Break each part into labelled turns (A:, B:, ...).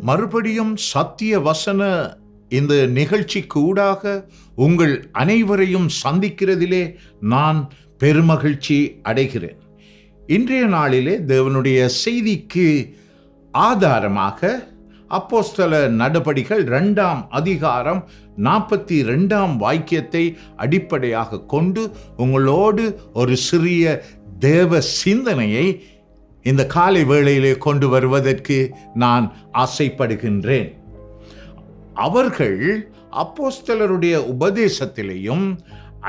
A: மறுபடியும் சத்திய வசன இந்த நிகழ்ச்சிக்கு ஊடாக உங்கள் அனைவரையும் சந்திக்கிறதிலே நான் பெருமகிழ்ச்சி அடைகிறேன். இன்றைய நாளிலே தேவனுடைய செய்திக்கு ஆதாரமாக அப்போஸ்தல நடபடிகள் 2ஆம் அதிகாரம் 42ஆம் வாக்கியத்தை அடிப்படையாக கொண்டு உங்களோடு ஒரு சிறிய தேவ சிந்தனையை இந்த காலை வேளையிலே கொண்டு வருவதற்கு நான் ஆசைப்படுகின்றேன். அவர்கள் அப்போஸ்தலருடைய உபதேசத்திலேயும்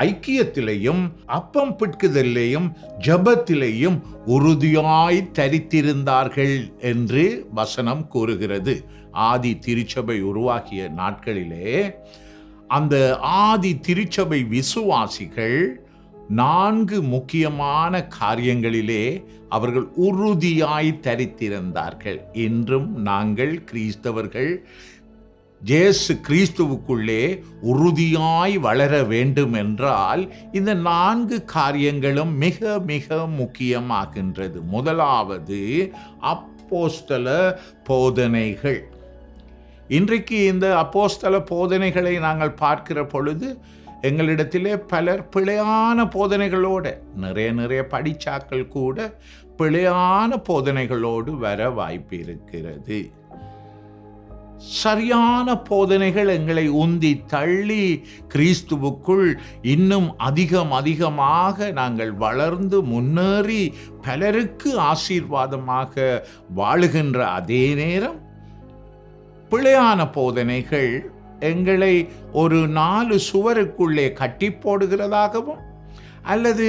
A: ஐக்கியத்திலேயும் அப்பம் பிட்குதலிலேயும் ஜெபத்திலேயும் உறுதியாய் தரித்திருந்தார்கள் என்று வசனம் கூறுகிறது. ஆதி திருச்சபை உருவாகிய நாட்களிலே அந்த ஆதி திருச்சபை விசுவாசிகள் 4 முக்கியமான காரியங்களிலே அவர்கள் உறுதியாய் தரித்திருந்தார்கள். இன்றும் நாங்கள் கிறிஸ்தவர்கள் இயேசு கிறிஸ்துவுக்குள்ளே உறுதியாய் வளர வேண்டும் என்றால் இந்த 4 காரியங்களும் மிக மிக முக்கியமாகின்றது. முதலாவது அப்போஸ்தல போதனைகள். இன்றைக்கு இந்த அப்போஸ்தல போதனைகளை நாங்கள் பார்க்கிற பொழுது எங்களிடத்திலே பலர் பிழையான போதனைகளோடு நிறைய படிச்சாக்கள் கூட பிழையான போதனைகளோடு வர வாய்ப்பு இருக்கிறது. சரியான போதனைகள் எங்களை உந்தி தள்ளி கிறிஸ்துவுக்குள் இன்னும் அதிகமாக நாங்கள் வளர்ந்து முன்னேறி பலருக்கு ஆசீர்வாதமாக வாழுகின்ற அதே நேரம் பிழையான போதனைகள் எங்களை ஒரு 4 சுவருக்குள்ளே கட்டி போடுகிறதாகவும் அல்லது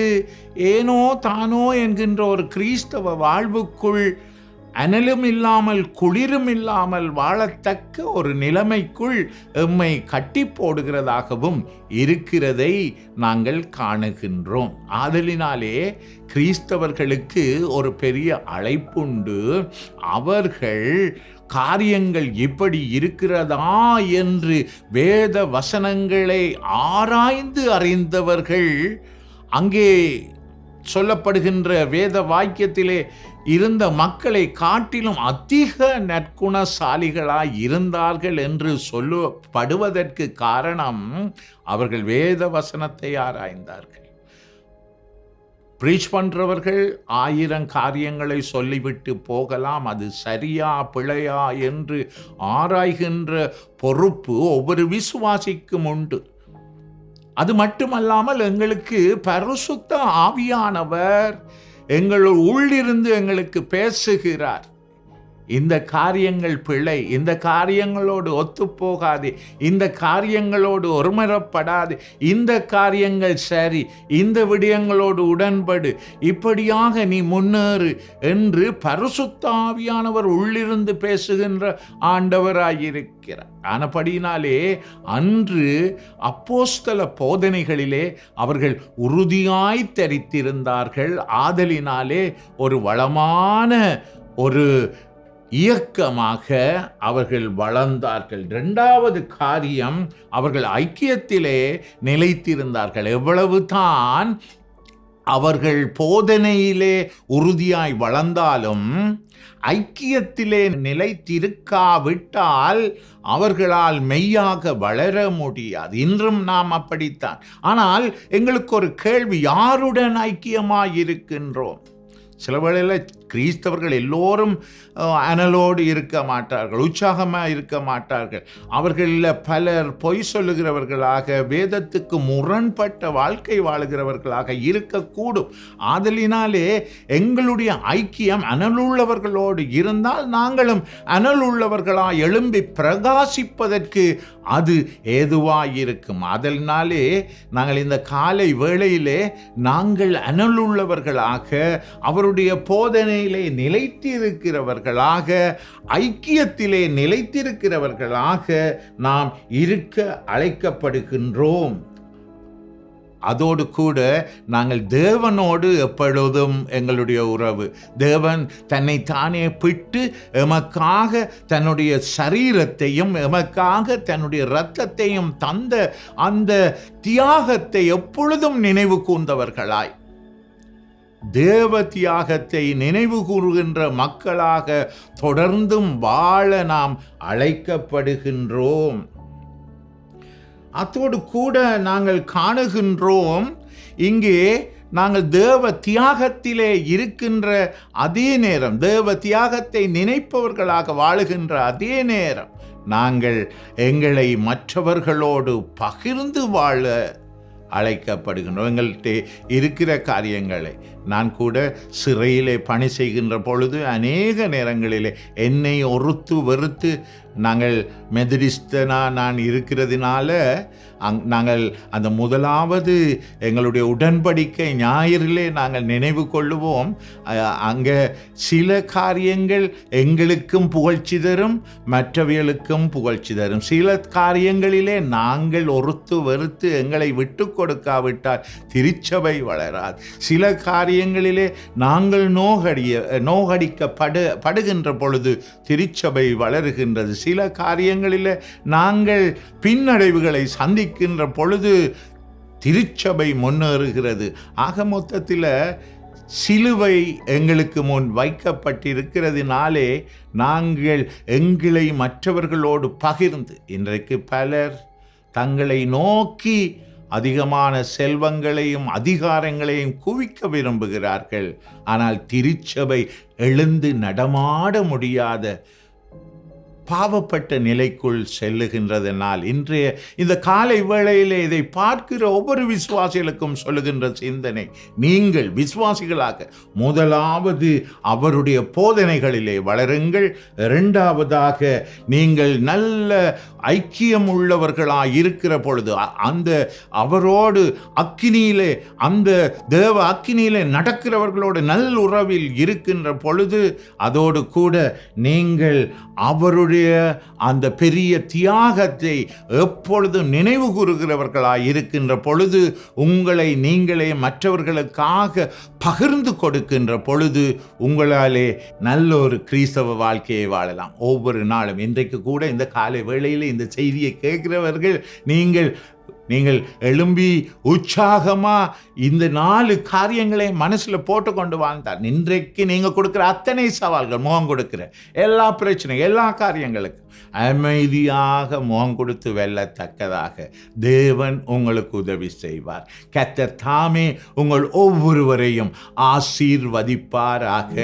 A: ஏனோ தானோ என்கின்ற ஒரு கிறிஸ்தவ வாழ்வுக்குள் அனலும் இல்லாமல் குளிரும் இல்லாமல் வாழத்தக்க ஒரு நிலைமைக்குள் எம்மை கட்டி போடுகிறதாகவும் இருக்கிறதை நாங்கள் காணுகின்றோம். ஆதலினாலே கிறிஸ்தவர்களுக்கு ஒரு பெரிய அழைப்புண்டு. அவர்கள் காரியங்கள் இப்படி இருக்கிறதா என்று வேத வசனங்களை ஆராய்ந்து அறிந்தவர்கள். அங்கே சொல்லப்படுகின்ற வேத வாக்கியத்திலே இருந்த மக்களை காட்டிலும் அதிக நற்குணசாலிகளாய் இருந்தார்கள் என்று சொல்லப்படுவதற்கு காரணம் அவர்கள் வேத வசனத்தை ஆராய்ந்தார்கள். ப்ரீச் பண்றவர்கள் 1000 காரியங்களை சொல்லிவிட்டு போகலாம். அது சரியா பிழையா என்று ஆராய்கின்ற பொறுப்பு ஒவ்வொரு விசுவாசிக்கும் உண்டு. அது மட்டுமல்லாமல் எங்களுக்கு பரிசுத்த ஆவியானவர் எங்கள் உள்ளிருந்து எங்களுக்கு பேசுகிறார். இந்த காரியங்கள் பிழை, இந்த காரியங்களோடு ஒத்துப்போகாது, இந்த காரியங்களோடு ஒருமரப்படாது, இந்த காரியங்கள் சரி, இந்த விடயங்களோடு உடன்படு, இப்படியாக நீ முன்னேறு என்று பரிசுத்த ஆவியானவர் உள்ளிருந்து பேசுகின்ற ஆண்டவராயிருக்கிறார். ஆனபடியினாலே அன்று அப்போஸ்தல போதனைகளிலே அவர்கள் உறுதியாய் தரித்திருந்தார்கள். ஆதலினாலே ஒரு வளமான ஒரு இயக்கமாக அவர்கள் வளர்ந்தார்கள். 2வது காரியம், அவர்கள் ஐக்கியத்திலே நிலைத்திருந்தார்கள். எவ்வளவு தான் அவர்கள் போதனையிலே உறுதியாய் வளர்ந்தாலும் ஐக்கியத்திலே நிலைத்திருக்காவிட்டால் அவர்களால் மெய்யாக வளர முடியாது. இன்றும் நாம் அப்படித்தான். ஆனால் எங்களுக்கு ஒரு கேள்வி, யாருடன் ஐக்கியமாயிருக்கின்றோம்? சில வேளையில் கிறிஸ்தவர்கள் எல்லோரும் அனலோடு இருக்க மாட்டார்கள், உற்சாகமாக இருக்க மாட்டார்கள். அவர்களில் பலர் பொய் சொல்லுகிறவர்களாக, வேதத்துக்கு முரண்பட்ட வாழ்க்கை வாழுகிறவர்களாக இருக்கக்கூடும். ஆதலினாலே எங்களுடைய ஐக்கியம் அனலுள்ளவர்களோடு இருந்தால் நாங்களும் அனலுள்ளவர்களாக எழும்பி பிரகாசிப்பதற்கு அது ஏதுவாயிருக்கும். அதனாலே நாங்கள் இந்த காலை வேளையிலே நாங்கள் அனலுள்ளவர்களாக, அவருடைய போதனையிலே நிலைத்திருக்கிறவர்களாக, ஐக்கியத்திலே நிலைத்திருக்கிறவர்களாக நாம் இருக்க அழைக்கப்படுகின்றோம். அதோடு கூட நாங்கள் தேவனோடு எப்பொழுதும் எங்களுடைய உறவு, தேவன் தன்னை தானே பிட்டு எமக்காக தன்னுடைய சரீரத்தையும் எமக்காக தன்னுடைய இரத்தத்தையும் தந்த அந்த தியாகத்தை எப்பொழுதும் நினைவு கூர்ந்தவர்களாய், தேவ தியாகத்தை நினைவு கூறுகின்ற மக்களாக தொடர்ந்தும் வாழ நாம் அழைக்கப்படுகின்றோம். அத்தோடு கூட நாங்கள் காணுகின்றோம், இங்கே நாங்கள் தேவ தியாகத்திலே இருக்கின்ற அதே நேரம், தேவ தியாகத்தை நினைப்பவர்களாக வாழுகின்ற அதே நேரம், நாங்கள் எங்களை மற்றவர்களோடு பகிர்ந்து வாழ அழைக்கப்படுகின்றோம். எங்கள்கிட்ட இருக்கிற காரியங்களை, நான் கூட சிறையிலே பணி செய்கின்ற பொழுது அநேக நேரங்களிலே என்னை ஒருத்து வெறுத்து, நாங்கள் நான் இருக்கிறதுனால நாங்கள் அந்த முதலாவது எங்களுடைய உடன்படிக்கை ஞாயிறிலே நாங்கள் நினைவு கொள்ளுவோம். அங்கே சில காரியங்கள் எங்களுக்கும் புகழ்ச்சி தரும், மற்றவர்களுக்கும் புகழ்ச்சி தரும். சில காரியங்களிலே நாங்கள் ஒருத்து வெறுத்து எங்களை விட்டு கொடுக்காவிட்டால் திருச்சபை வளராது. சில காரியங்களிலே நாங்கள் நோகடிக்கப்படுகின்ற பொழுது திருச்சபை வளருகின்றது. சில காரியங்களிலே நாங்கள் பின்னடைவுகளை சந்திக்கின்ற பொழுது திருச்சபை முன்னேறுகிறது. ஆக மொத்தத்தில் சிலுவை எங்களுக்கு முன் வைக்கப்பட்டிருக்கிறதுனாலே நாங்கள் எங்களை மற்றவர்களோடு பகிர்ந்து, இன்றைக்கு பலர் தங்களை நோக்கி அதிகமான செல்வங்களையும் அதிகாரங்களையும் குவிக்க விரும்புகிறார்கள். ஆனால் திருச்சபை எழுந்து நடமாட முடியாத பாவப்பட்ட நிலைக்குள் செல்லுகின்றதனால் இன்றைய இந்த காலை வேளையிலே இதை பார்க்கிற ஒவ்வொரு விசுவாசிகளுக்கும் சொல்லுகின்ற சிந்தனை, நீங்கள் விசுவாசிகளாக முதலாவது அவருடைய போதனைகளிலே வளருங்கள். இரண்டாவதாக நீங்கள் நல்ல ஐக்கியம் உள்ளவர்களாக இருக்கிற பொழுது, அந்த அவரோடு அக்கினியிலே, அந்த தேவ அக்கினியிலே நடக்கிறவர்களோடு நல்லுறவில் இருக்கின்ற பொழுது, அதோடு கூட நீங்கள் அவருடைய அந்த பெரிய தியாகத்தை எப்பொழுதும் நினைவு கூறுகிறவர்களாய் இருக்கின்ற பொழுது, உங்களை நீங்களே மற்றவர்களுக்காக பகிர்ந்து கொடுக்கின்ற பொழுது, உங்களாலே நல்ல ஒரு கிறிஸ்தவ வாழ்க்கையை வாழலாம். ஒவ்வொரு நாளும், இன்றைக்கு கூட இந்த காலை வேளையில் இந்த செய்தியை கேட்கிறவர்கள், நீங்கள் எழும்பி உற்சாகமா இந்த 4 காரியங்களை மனசுல போட்டு கொண்டு வாழ்ந்தார். இன்றைக்கு நீங்க கொடுக்கிற அத்தனை சவால்கள், முகம் கொடுக்கிற எல்லா பிரச்சனை, எல்லா காரியங்களுக்கும் அமைதியாக முகம் கொடுத்து வெல்லத்தக்கதாக தேவன் உங்களுக்கு உதவி செய்வார். கர்த்தர் தாமே உங்கள் ஒவ்வொருவரையும் ஆசீர்வதிப்பாராக.